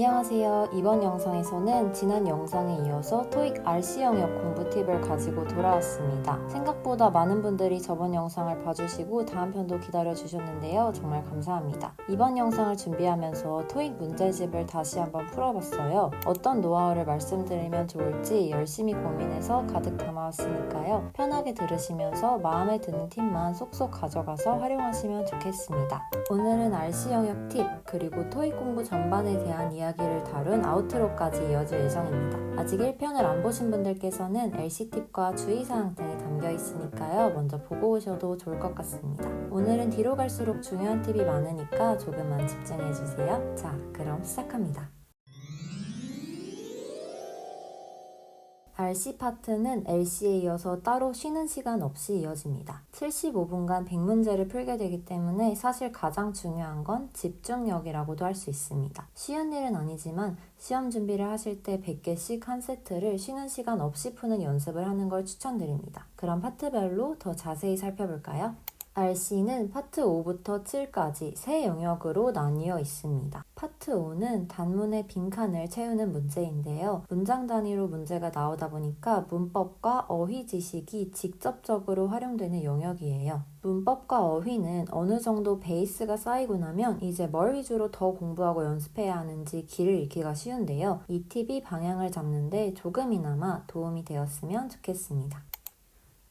안녕하세요. 이번 영상에서는 지난 영상에 이어서 토익 RC 영역 공부 팁을 가지고 돌아왔습니다. 생각보다 많은 분들이 저번 영상을 봐주시고 다음 편도 기다려주셨는데요. 정말 감사합니다. 이번 영상을 준비하면서 토익 문제집을 다시 한번 풀어봤어요. 어떤 노하우를 말씀드리면 좋을지 열심히 고민해서 가득 담아왔으니까요. 편하게 들으시면서 마음에 드는 팁만 쏙쏙 가져가서 활용하시면 좋겠습니다. 오늘은 RC 영역 팁 그리고 토익 공부 전반에 대한 이야기를 다룬 아우트로까지 이어질 예정입니다. 아직 1편을 안 보신 분들께서는 LC 팁과 주의사항 등이 담겨 있으니까요. 먼저 보고 오셔도 좋을 것 같습니다. 오늘은 뒤로 갈수록 중요한 팁이 많으니까 조금만 집중해주세요. 자, 그럼 시작합니다. RC 파트는 LC에 이어서 따로 쉬는 시간 없이 이어집니다. 75분간 100문제를 풀게 되기 때문에 사실 가장 중요한 건 집중력이라고도 할 수 있습니다. 쉬운 일은 아니지만 시험 준비를 하실 때 100개씩 한 세트를 쉬는 시간 없이 푸는 연습을 하는 걸 추천드립니다. 그럼 파트별로 더 자세히 살펴볼까요? RC는 파트 5부터 7까지 세 영역으로 나뉘어 있습니다. 파트 5는 단문의 빈칸을 채우는 문제인데요. 문장 단위로 문제가 나오다 보니까 문법과 어휘 지식이 직접적으로 활용되는 영역이에요. 문법과 어휘는 어느 정도 베이스가 쌓이고 나면 이제 뭘 위주로 더 공부하고 연습해야 하는지 길을 잃기가 쉬운데요. 이 팁이 방향을 잡는데 조금이나마 도움이 되었으면 좋겠습니다.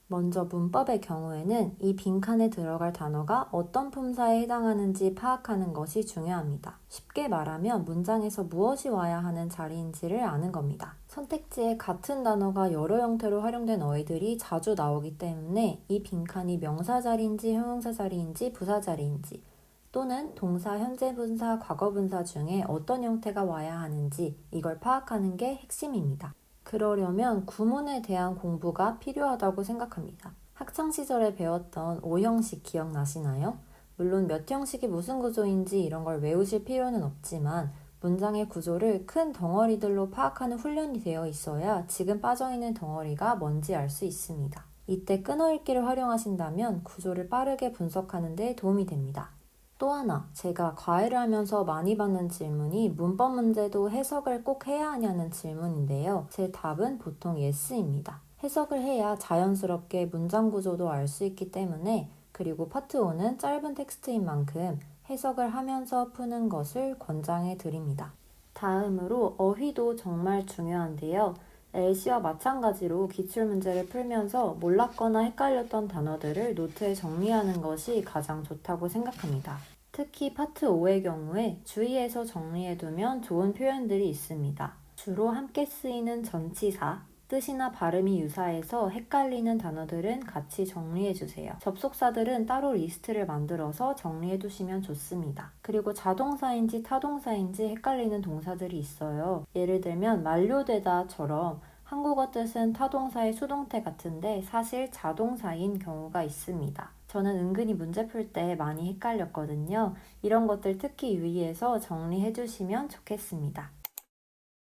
먼저 문법의 경우에는 이 빈칸에 들어갈 단어가 어떤 품사에 해당하는지 파악하는 것이 중요합니다. 쉽게 말하면 문장에서 무엇이 와야 하는 자리인지를 아는 겁니다. 선택지에 같은 단어가 여러 형태로 활용된 어휘들이 자주 나오기 때문에 이 빈칸이 명사 자리인지 형용사 자리인지 부사 자리인지 또는 동사, 현재 분사, 과거 분사 중에 어떤 형태가 와야 하는지 이걸 파악하는 게 핵심입니다. 그러려면 구문에 대한 공부가 필요하다고 생각합니다. 학창시절에 배웠던 5형식 기억나시나요? 물론 몇 형식이 무슨 구조인지 이런 걸 외우실 필요는 없지만 문장의 구조를 큰 덩어리들로 파악하는 훈련이 되어 있어야 지금 빠져있는 덩어리가 뭔지 알 수 있습니다. 이때 끊어읽기를 활용하신다면 구조를 빠르게 분석하는 데 도움이 됩니다. 또 하나, 제가 과외를 하면서 많이 받는 질문이 문법 문제도 해석을 꼭 해야 하냐는 질문인데요. 제 답은 보통 yes입니다. 해석을 해야 자연스럽게 문장 구조도 알 수 있기 때문에 그리고 파트 5는 짧은 텍스트인 만큼 해석을 하면서 푸는 것을 권장해 드립니다. 다음으로 어휘도 정말 중요한데요. LC와 마찬가지로 기출문제를 풀면서 몰랐거나 헷갈렸던 단어들을 노트에 정리하는 것이 가장 좋다고 생각합니다. 특히 파트 5의 경우에 주의해서 정리해두면 좋은 표현들이 있습니다. 주로 함께 쓰이는 전치사, 뜻이나 발음이 유사해서 헷갈리는 단어들은 같이 정리해주세요. 접속사들은 따로 리스트를 만들어서 정리해두시면 좋습니다. 그리고 자동사인지 타동사인지 헷갈리는 동사들이 있어요. 예를 들면 만료되다처럼 한국어 뜻은 타동사의 수동태 같은데 사실 자동사인 경우가 있습니다. 저는 은근히 문제 풀 때 많이 헷갈렸거든요. 이런 것들 특히 유의해서 정리해주시면 좋겠습니다.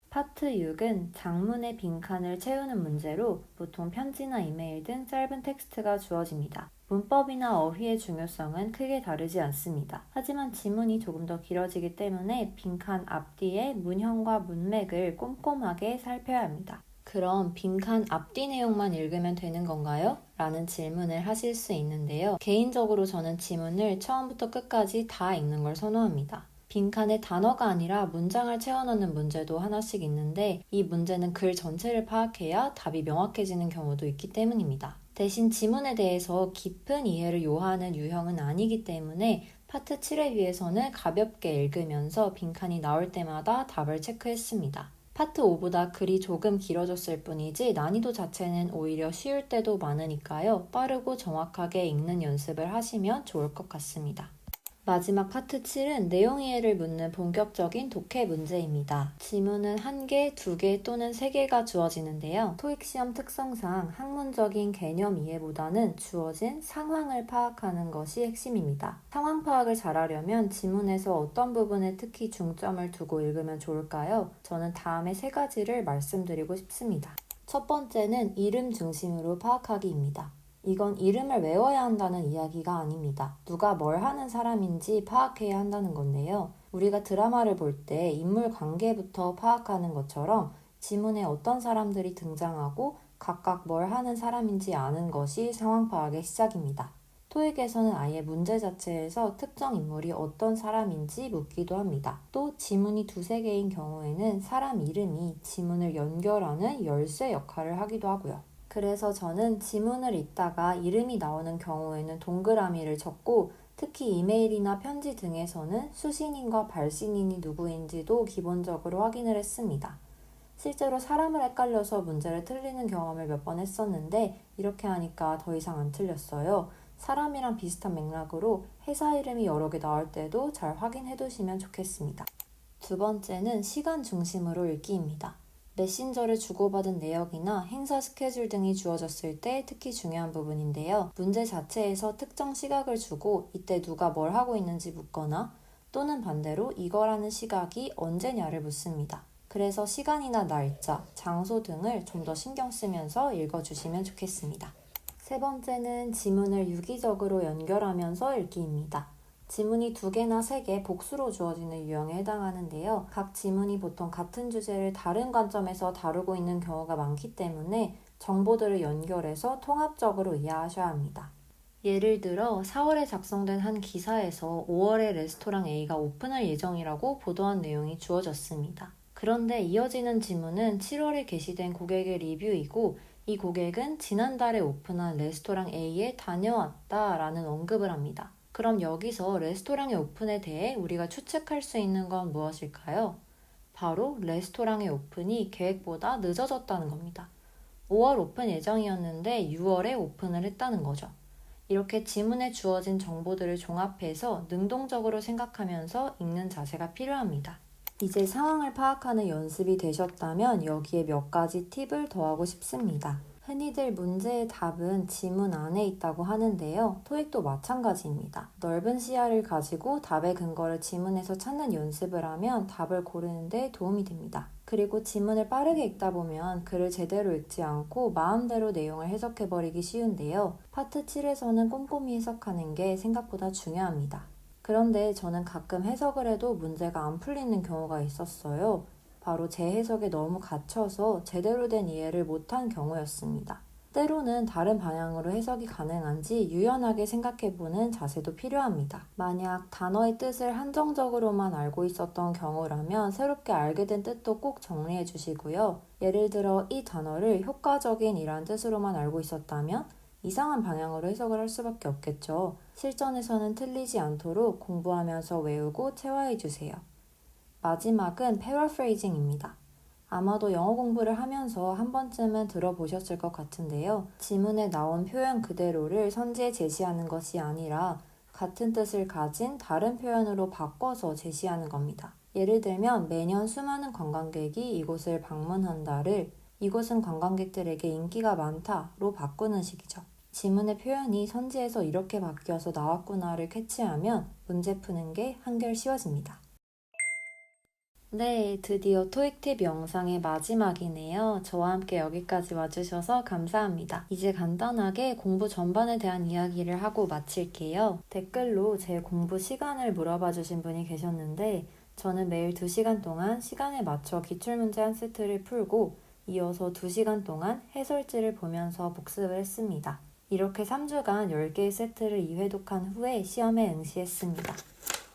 파트 6은 장문의 빈칸을 채우는 문제로 보통 편지나 이메일 등 짧은 텍스트가 주어집니다. 문법이나 어휘의 중요성은 크게 다르지 않습니다. 하지만 지문이 조금 더 길어지기 때문에 빈칸 앞뒤의 문형과 문맥을 꼼꼼하게 살펴야 합니다. 그럼 빈칸 앞뒤 내용만 읽으면 되는 건가요? 라는 질문을 하실 수 있는데요. 개인적으로 저는 지문을 처음부터 끝까지 다 읽는 걸 선호합니다. 빈칸에 단어가 아니라 문장을 채워넣는 문제도 하나씩 있는데 이 문제는 글 전체를 파악해야 답이 명확해지는 경우도 있기 때문입니다. 대신 지문에 대해서 깊은 이해를 요하는 유형은 아니기 때문에 파트 7에 비해서는 가볍게 읽으면서 빈칸이 나올 때마다 답을 체크했습니다. 파트 5보다 글이 조금 길어졌을 뿐이지 난이도 자체는 오히려 쉬울 때도 많으니까요. 빠르고 정확하게 읽는 연습을 하시면 좋을 것 같습니다. 마지막 파트 7은 내용 이해를 묻는 본격적인 독해 문제입니다. 지문은 1개, 2개 또는 3개가 주어지는데요. 토익 시험 특성상 학문적인 개념 이해보다는 주어진 상황을 파악하는 것이 핵심입니다. 상황 파악을 잘하려면 지문에서 어떤 부분에 특히 중점을 두고 읽으면 좋을까요? 저는 다음에 3가지를 말씀드리고 싶습니다. 첫 번째는 이름 중심으로 파악하기입니다. 이건 이름을 외워야 한다는 이야기가 아닙니다. 누가 뭘 하는 사람인지 파악해야 한다는 건데요. 우리가 드라마를 볼 때 인물 관계부터 파악하는 것처럼 지문에 어떤 사람들이 등장하고 각각 뭘 하는 사람인지 아는 것이 상황 파악의 시작입니다. 토익에서는 아예 문제 자체에서 특정 인물이 어떤 사람인지 묻기도 합니다. 또 지문이 두세 개인 경우에는 사람 이름이 지문을 연결하는 열쇠 역할을 하기도 하고요. 그래서 저는 지문을 읽다가 이름이 나오는 경우에는 동그라미를 쳤고 특히 이메일이나 편지 등에서는 수신인과 발신인이 누구인지도 기본적으로 확인을 했습니다. 실제로 사람을 헷갈려서 문제를 틀리는 경험을 몇 번 했었는데 이렇게 하니까 더 이상 안 틀렸어요. 사람이랑 비슷한 맥락으로 회사 이름이 여러 개 나올 때도 잘 확인해 두시면 좋겠습니다. 두 번째는 시간 중심으로 읽기입니다. 메신저를 주고받은 내역이나 행사 스케줄 등이 주어졌을 때 특히 중요한 부분인데요. 문제 자체에서 특정 시각을 주고 이때 누가 뭘 하고 있는지 묻거나 또는 반대로 이거라는 시각이 언제냐를 묻습니다. 그래서 시간이나 날짜, 장소 등을 좀 더 신경 쓰면서 읽어주시면 좋겠습니다. 세 번째는 지문을 유기적으로 연결하면서 읽기입니다. 지문이 2개나 3개 복수로 주어지는 유형에 해당하는데요. 각 지문이 보통 같은 주제를 다른 관점에서 다루고 있는 경우가 많기 때문에 정보들을 연결해서 통합적으로 이해하셔야 합니다. 예를 들어 4월에 작성된 한 기사에서 5월에 레스토랑 A가 오픈할 예정이라고 보도한 내용이 주어졌습니다. 그런데 이어지는 지문은 7월에 게시된 고객의 리뷰이고 이 고객은 지난달에 오픈한 레스토랑 A에 다녀왔다 라는 언급을 합니다. 그럼 여기서 레스토랑의 오픈에 대해 우리가 추측할 수 있는 건 무엇일까요? 바로 레스토랑의 오픈이 계획보다 늦어졌다는 겁니다. 5월 오픈 예정이었는데 6월에 오픈을 했다는 거죠. 이렇게 지문에 주어진 정보들을 종합해서 능동적으로 생각하면서 읽는 자세가 필요합니다. 이제 상황을 파악하는 연습이 되셨다면 여기에 몇 가지 팁을 더하고 싶습니다. 흔히들 문제의 답은 지문 안에 있다고 하는데요. 토익도 마찬가지입니다. 넓은 시야를 가지고 답의 근거를 지문에서 찾는 연습을 하면 답을 고르는 데 도움이 됩니다. 그리고 지문을 빠르게 읽다 보면 글을 제대로 읽지 않고 마음대로 내용을 해석해버리기 쉬운데요. 파트 7에서는 꼼꼼히 해석하는 게 생각보다 중요합니다. 그런데 저는 가끔 해석을 해도 문제가 안 풀리는 경우가 있었어요. 바로 제 해석에 너무 갇혀서 제대로 된 이해를 못한 경우였습니다. 때로는 다른 방향으로 해석이 가능한지 유연하게 생각해보는 자세도 필요합니다. 만약 단어의 뜻을 한정적으로만 알고 있었던 경우라면 새롭게 알게 된 뜻도 꼭 정리해 주시고요. 예를 들어 이 단어를 효과적인 이란 뜻으로만 알고 있었다면 이상한 방향으로 해석을 할 수밖에 없겠죠. 실전에서는 틀리지 않도록 공부하면서 외우고 체화해 주세요. 마지막은 paraphrasing입니다. 아마도 영어 공부를 하면서 한 번쯤은 들어보셨을 것 같은데요. 지문에 나온 표현 그대로를 선지에 제시하는 것이 아니라 같은 뜻을 가진 다른 표현으로 바꿔서 제시하는 겁니다. 예를 들면 매년 수많은 관광객이 이곳을 방문한다를 이곳은 관광객들에게 인기가 많다로 바꾸는 식이죠. 지문의 표현이 선지에서 이렇게 바뀌어서 나왔구나를 캐치하면 문제 푸는 게 한결 쉬워집니다. 네, 드디어 토익 팁 영상의 마지막이네요. 저와 함께 여기까지 와주셔서 감사합니다. 이제 간단하게 공부 전반에 대한 이야기를 하고 마칠게요. 댓글로 제 공부 시간을 물어봐 주신 분이 계셨는데 저는 매일 2시간 동안 시간에 맞춰 기출문제 한 세트를 풀고 이어서 2시간 동안 해설지를 보면서 복습을 했습니다. 이렇게 3주간 10개의 세트를 2회독한 후에 시험에 응시했습니다.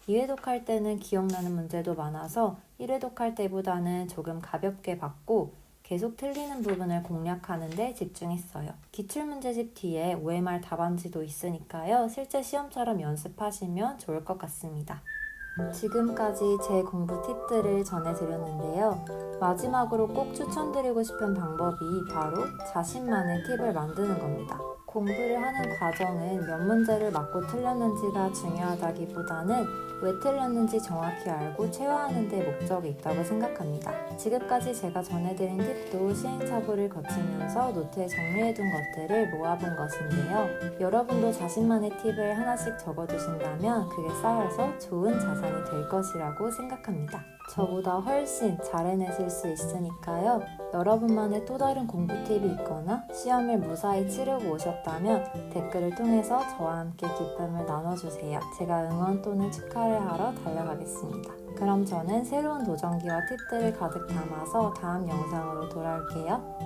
2회독할 때는 기억나는 문제도 많아서 1회독할 때보다는 조금 가볍게 받고 계속 틀리는 부분을 공략하는 데 집중했어요. 기출문제집 뒤에 OMR 답안지도 있으니까요. 실제 시험처럼 연습하시면 좋을 것 같습니다. 지금까지 제 공부 팁들을 전해드렸는데요. 마지막으로 꼭 추천드리고 싶은 방법이 바로 자신만의 팁을 만드는 겁니다. 공부를 하는 과정은 몇 문제를 맞고 틀렸는지가 중요하다기보다는 왜 틀렸는지 정확히 알고 체화하는 데 목적이 있다고 생각합니다. 지금까지 제가 전해드린 팁도 시행착오를 거치면서 노트에 정리해둔 것들을 모아본 것인데요. 여러분도 자신만의 팁을 하나씩 적어두신다면 그게 쌓여서 좋은 자산이 될 것이라고 생각합니다. 저보다 훨씬 잘 해내실 수 있으니까요. 여러분만의 또 다른 공부 팁이 있거나 시험을 무사히 치르고 오셨다면 댓글을 통해서 저와 함께 기쁨을 나눠주세요. 제가 응원 또는 축하를 하러 달려가겠습니다. 그럼 저는 새로운 도전기와 팁들을 가득 담아서 다음 영상으로 돌아올게요.